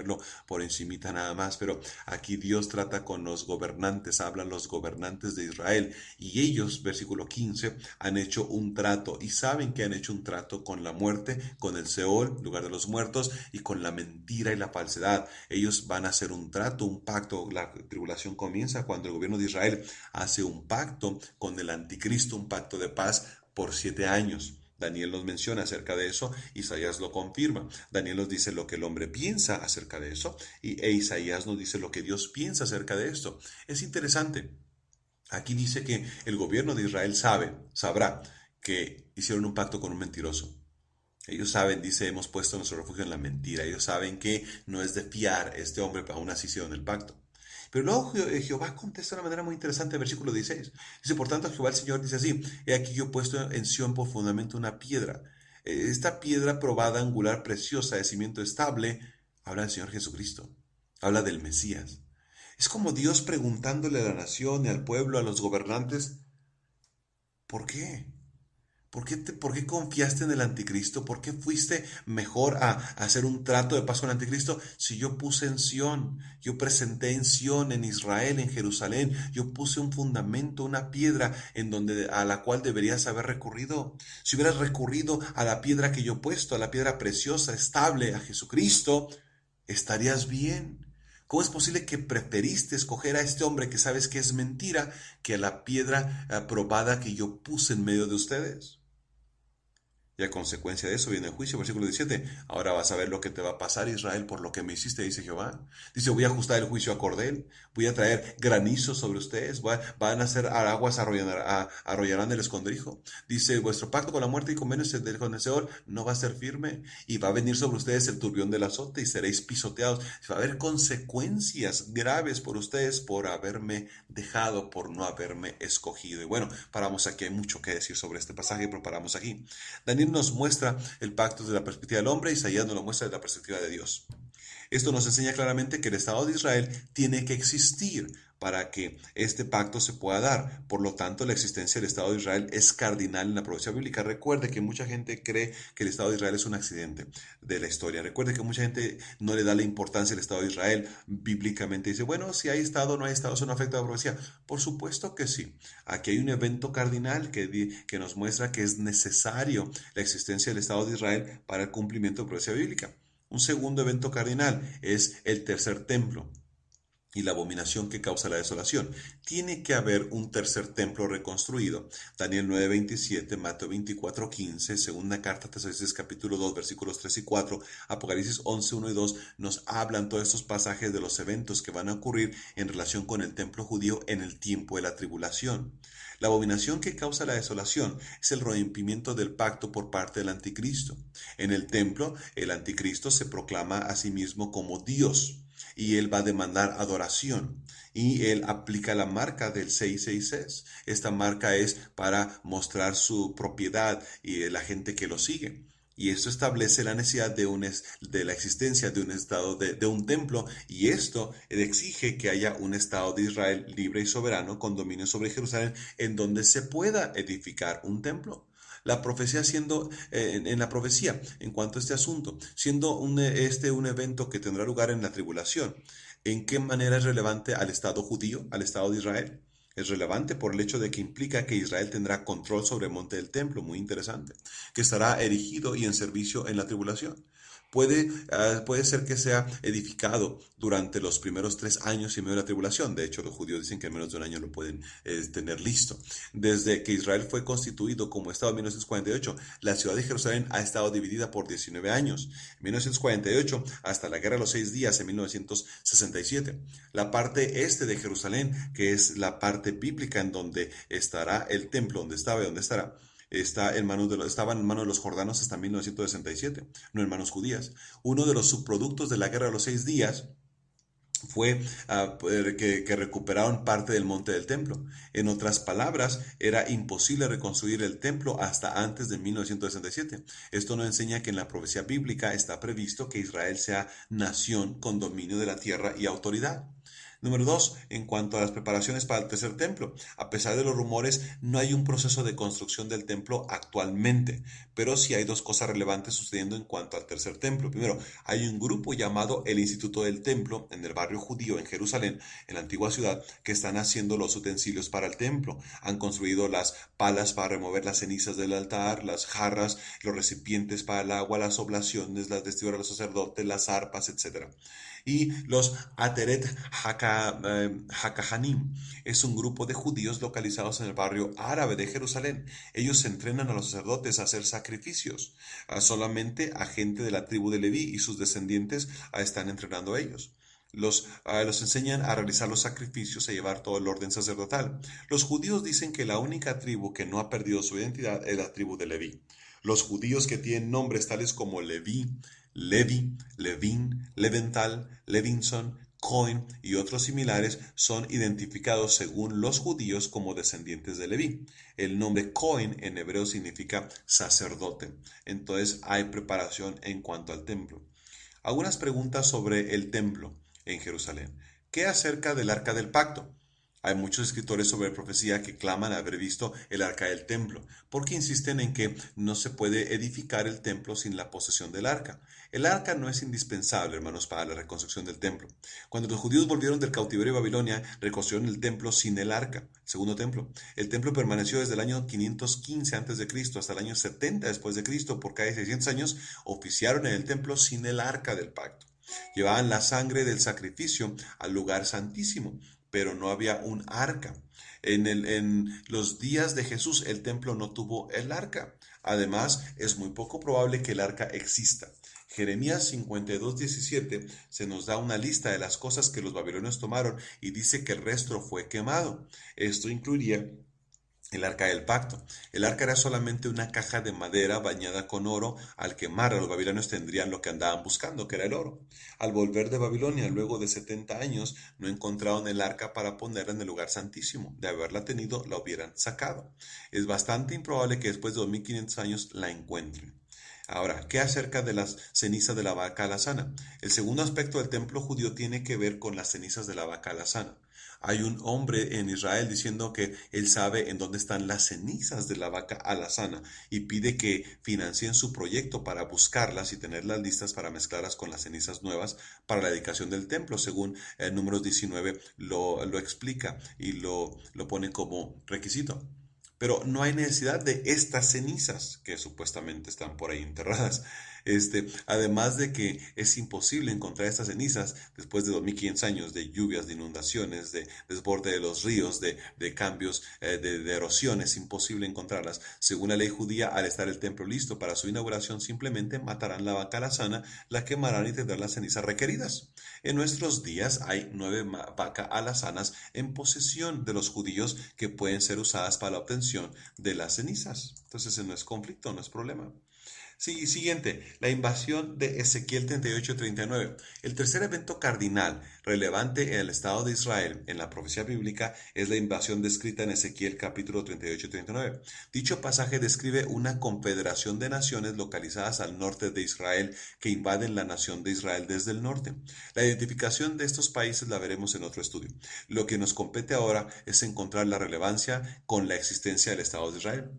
verlo por encimita nada más, pero aquí Dios trata con los gobernantes, hablan los gobernantes de Israel, y ellos, versículo 15, han hecho un trato, y saben que han hecho un trato con la muerte, con el Seol, lugar de los muertos, y con la mentira y la falsedad. Ellos van a hacer un trato, un pacto. La tribulación comienza cuando el gobierno de Israel hace un pacto con el anticristo, un pacto de paz por 7 años. Daniel nos menciona acerca de eso, Isaías lo confirma. Daniel nos dice lo que el hombre piensa acerca de eso, e Isaías nos dice lo que Dios piensa acerca de esto. Es interesante. Aquí dice que el gobierno de Israel sabrá que hicieron un pacto con un mentiroso. Ellos saben, dice, hemos puesto nuestro refugio en la mentira. Ellos saben que no es de fiar este hombre, pero aún así hicieron el pacto. Pero luego Jehová contesta de una manera muy interesante, versículo 16. Dice, por tanto, Jehová el Señor dice así, he aquí yo he puesto en Sión por fundamento una piedra. Esta piedra probada, angular, preciosa, de cimiento estable, habla del Señor Jesucristo, habla del Mesías. Es como Dios preguntándole a la nación y al pueblo, a los gobernantes, ¿por qué? ¿Por qué confiaste en el anticristo? ¿Por qué fuiste mejor a hacer un trato de paz con el anticristo? Si yo puse en Sión, yo presenté en Sión, en Israel, en Jerusalén, yo puse un fundamento, una piedra a la cual deberías haber recurrido. Si hubieras recurrido a la piedra que yo he puesto, a la piedra preciosa, estable, a Jesucristo, estarías bien. ¿Cómo es posible que preferiste escoger a este hombre que sabes que es mentira que a la piedra probada que yo puse en medio de ustedes? Y a consecuencia de eso viene el juicio, versículo 17. Ahora vas a ver lo que te va a pasar, Israel, por lo que me hiciste, dice Jehová. Dice, voy a ajustar el juicio a cordel, voy a traer granizo sobre ustedes, van a hacer aguas, arrollarán el escondrijo. Dice, vuestro pacto con la muerte y convenio con el Seol no va a ser firme, y va a venir sobre ustedes el turbión del azote y seréis pisoteados. Va a haber consecuencias graves por ustedes por haberme dejado, por no haberme escogido. Y bueno, paramos aquí, hay mucho que decir sobre este pasaje, pero paramos aquí. Daniel nos muestra el pacto desde la perspectiva del hombre, Isaías nos lo muestra desde la perspectiva de Dios. Esto nos enseña claramente que el Estado de Israel tiene que existir para que este pacto se pueda dar. Por lo tanto, la existencia del Estado de Israel es cardinal en la profecía bíblica. Recuerde que mucha gente cree que el Estado de Israel es un accidente de la historia. Recuerde que mucha gente no le da la importancia al Estado de Israel. Bíblicamente dice, bueno, si hay Estado o no hay Estado, eso no afecta a la profecía. Por supuesto que sí. Aquí hay un evento cardinal que nos muestra que es necesario la existencia del Estado de Israel para el cumplimiento de la profecía bíblica. Un segundo evento cardinal es el tercer templo y la abominación que causa la desolación. Tiene que haber un tercer templo reconstruido. Daniel 9:27, Mateo 24:15, segunda carta a Tesalonicenses capítulo 2, versículos 3 y 4, Apocalipsis 11, 1 y 2, nos hablan todos estos pasajes de los eventos que van a ocurrir en relación con el templo judío en el tiempo de la tribulación. La abominación que causa la desolación es el rompimiento del pacto por parte del anticristo. En el templo, el anticristo se proclama a sí mismo como Dios y él va a demandar adoración y él aplica la marca del 666. Esta marca es para mostrar su propiedad y la gente que lo sigue. Y esto establece la necesidad de la existencia de un estado, de un templo, y esto exige que haya un estado de Israel libre y soberano con dominio sobre Jerusalén en donde se pueda edificar un templo. La profecía siendo, en la profecía, en cuanto a este asunto, siendo un evento que tendrá lugar en la tribulación, ¿en qué manera es relevante al Estado judío, al Estado de Israel? Es relevante por el hecho de que implica que Israel tendrá control sobre el monte del templo, muy interesante, que estará erigido y en servicio en la tribulación. Puede ser que sea edificado durante los primeros 3 años y medio de la tribulación. De hecho, los judíos dicen que en menos de un año lo pueden tener listo. Desde que Israel fue constituido como Estado en 1948, la ciudad de Jerusalén ha estado dividida por 19 años. En 1948 hasta la Guerra de los 6 días en 1967. La parte este de Jerusalén, que es la parte bíblica en donde estará el templo, donde estaba y donde estará, estaban en manos de los jordanos hasta 1967, no en manos judías. Uno de los subproductos de la Guerra de los 6 días fue que recuperaron parte del monte del templo. En otras palabras, era imposible reconstruir el templo hasta antes de 1967. Esto nos enseña que en la profecía bíblica está previsto que Israel sea nación con dominio de la tierra y autoridad. Número dos, en cuanto a las preparaciones para el tercer templo, a pesar de los rumores, no hay un proceso de construcción del templo actualmente, pero sí hay dos cosas relevantes sucediendo en cuanto al tercer templo. Primero, hay un grupo llamado el Instituto del Templo en el barrio judío en Jerusalén, en la antigua ciudad, que están haciendo los utensilios para el templo. Han construido las palas para remover las cenizas del altar, las jarras, los recipientes para el agua, las oblaciones, las vestiduras de los sacerdotes, las arpas, etc. Y los Ateret Hakahanim es un grupo de judíos localizados en el barrio árabe de Jerusalén. Ellos entrenan a los sacerdotes a hacer sacrificios. Solamente a gente de la tribu de Leví y sus descendientes están entrenando a ellos. Los enseñan a realizar los sacrificios, a llevar todo el orden sacerdotal. Los judíos dicen que la única tribu que no ha perdido su identidad es la tribu de Leví. Los judíos que tienen nombres tales como Leví, Levi, Levin, Levental, Levinson, Cohen y otros similares son identificados según los judíos como descendientes de Leví. El nombre Cohen en hebreo significa sacerdote. Entonces hay preparación en cuanto al templo. Algunas preguntas sobre el templo en Jerusalén. ¿Qué acerca del arca del pacto? Hay muchos escritores sobre profecía que claman haber visto el arca del templo, porque insisten en que no se puede edificar el templo sin la posesión del arca. El arca no es indispensable, hermanos, para la reconstrucción del templo. Cuando los judíos volvieron del cautiverio de Babilonia, reconstruyeron el templo sin el arca, el segundo templo. El templo permaneció desde el año 515 a.C. hasta el año 70 después de Cristo. Por cada 600 años oficiaron en el templo sin el arca del pacto. Llevaban la sangre del sacrificio al lugar santísimo, pero no había un arca. En los días de Jesús el templo no tuvo el arca. Además, es muy poco probable que el arca exista. Jeremías 52:17 se nos da una lista de las cosas que los babilonios tomaron y dice que el resto fue quemado. Esto incluiría el arca del pacto. El arca era solamente una caja de madera bañada con oro. Al quemarla, los babilonios tendrían lo que andaban buscando, que era el oro. Al volver de Babilonia, luego de 70 años, no encontraron el arca para ponerla en el lugar santísimo. De haberla tenido, la hubieran sacado. Es bastante improbable que después de 2500 años la encuentren. Ahora, ¿qué acerca de las cenizas de la vaca alazana? El segundo aspecto del templo judío tiene que ver con las cenizas de la vaca alazana. Hay un hombre en Israel diciendo que él sabe en dónde están las cenizas de la vaca alazana y pide que financien su proyecto para buscarlas y tenerlas listas para mezclarlas con las cenizas nuevas para la dedicación del templo, según Números 19 lo explica y lo pone como requisito. Pero no hay necesidad de estas cenizas que supuestamente están por ahí enterradas. Además de que es imposible encontrar estas cenizas después de 2500 años de lluvias, de inundaciones, de desborde de los ríos, de cambios, de erosión, es imposible encontrarlas. Según la ley judía, al estar el templo listo para su inauguración, simplemente matarán la vaca alazana, la quemarán y tendrán las cenizas requeridas. En nuestros días hay 9 vacas alazanas en posesión de los judíos que pueden ser usadas para la obtención de las cenizas. Entonces, ese no es conflicto, no es problema. Sí, siguiente, la invasión de Ezequiel 38-39. El tercer evento cardinal relevante en el Estado de Israel en la profecía bíblica es la invasión descrita en Ezequiel capítulo 38-39. Dicho pasaje describe una confederación de naciones localizadas al norte de Israel que invaden la nación de Israel desde el norte. La identificación de estos países la veremos en otro estudio. Lo que nos compete ahora es encontrar la relevancia con la existencia del Estado de Israel.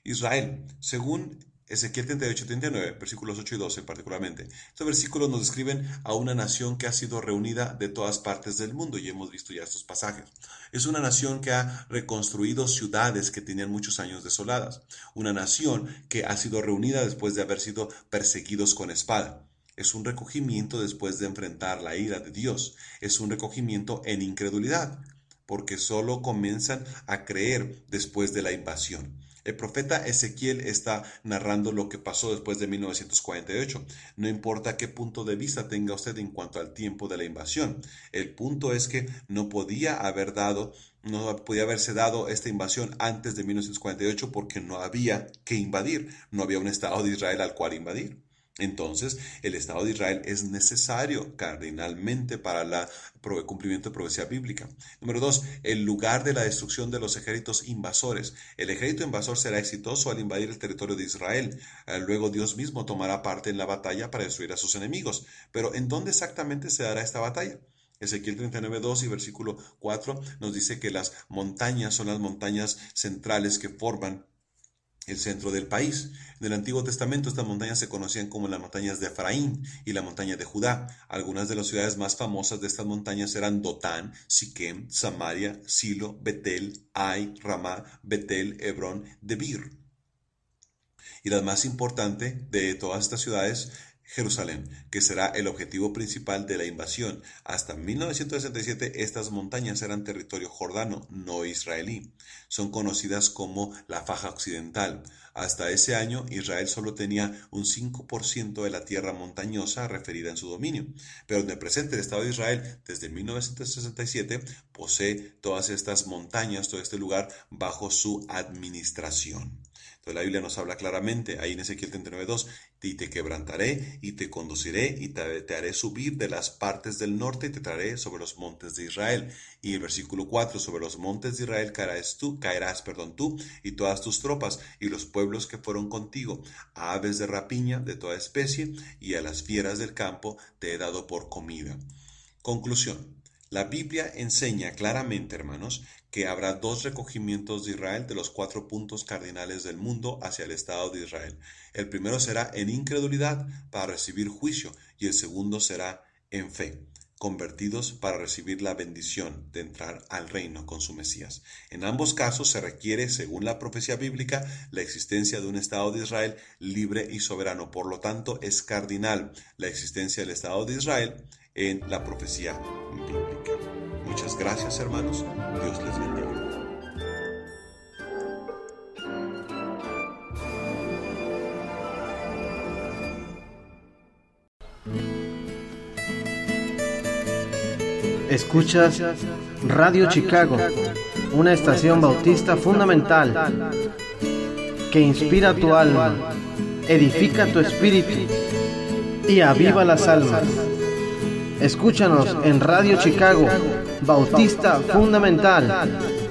Israel, según Ezequiel 38-39, versículos 8 y 12 particularmente. Estos versículos nos describen a una nación que ha sido reunida de todas partes del mundo y hemos visto ya estos pasajes. Es una nación que ha reconstruido ciudades que tenían muchos años desoladas. Una nación que ha sido reunida después de haber sido perseguidos con espada. Es un recogimiento después de enfrentar la ira de Dios. Es un recogimiento en incredulidad, porque solo comienzan a creer después de la invasión. El profeta Ezequiel está narrando lo que pasó después de 1948. No importa qué punto de vista tenga usted en cuanto al tiempo de la invasión. El punto es que no podía haberse dado esta invasión antes de 1948 porque no había que invadir. No había un Estado de Israel al cual invadir. Entonces, el Estado de Israel es necesario cardinalmente para el cumplimiento de profecía bíblica. Número 2, el lugar de la destrucción de los ejércitos invasores. El ejército invasor será exitoso al invadir el territorio de Israel. Luego Dios mismo tomará parte en la batalla para destruir a sus enemigos. Pero ¿en dónde exactamente se dará esta batalla? Ezequiel 39:2 y versículo 4 nos dice que las montañas son las montañas centrales que forman el centro del país. En el Antiguo Testamento estas montañas se conocían como las montañas de Efraín y la montaña de Judá. Algunas de las ciudades más famosas de estas montañas eran Dotán, Siquem, Samaria, Silo, Betel, Ai, Ramá, Betel, Hebrón, Debir. Y la más importante de todas estas ciudades, Jerusalén, que será el objetivo principal de la invasión. Hasta 1967 estas montañas eran territorio jordano, no israelí. Son conocidas como la faja occidental. Hasta ese año Israel solo tenía un 5% de la tierra montañosa referida en su dominio, pero en el presente el Estado de Israel desde 1967 posee todas estas montañas, todo este lugar bajo su administración. Entonces la Biblia nos habla claramente ahí en Ezequiel 39:2, y te quebrantaré y te conduciré y te haré subir de las partes del norte y te traeré sobre los montes de Israel. Y el versículo 4, sobre los montes de Israel caerás tú y todas tus tropas y los pueblos que fueron contigo, a aves de rapiña de toda especie y a las fieras del campo te he dado por comida. Conclusión. La Biblia enseña claramente, hermanos, que habrá dos recogimientos de Israel de los 4 puntos cardinales del mundo hacia el Estado de Israel. El primero será en incredulidad para recibir juicio y el segundo será en fe, convertidos para recibir la bendición de entrar al reino con su Mesías. En ambos casos se requiere, según la profecía bíblica, la existencia de un Estado de Israel libre y soberano. Por lo tanto, es cardinal la existencia del Estado de Israel en la profecía bíblica. Muchas gracias, hermanos. Dios les bendiga. Escuchas Radio Chicago, una estación bautista fundamental que inspira tu alma, edifica tu espíritu y aviva las almas. Escúchanos en Radio Chicago, Bautista Fundamental.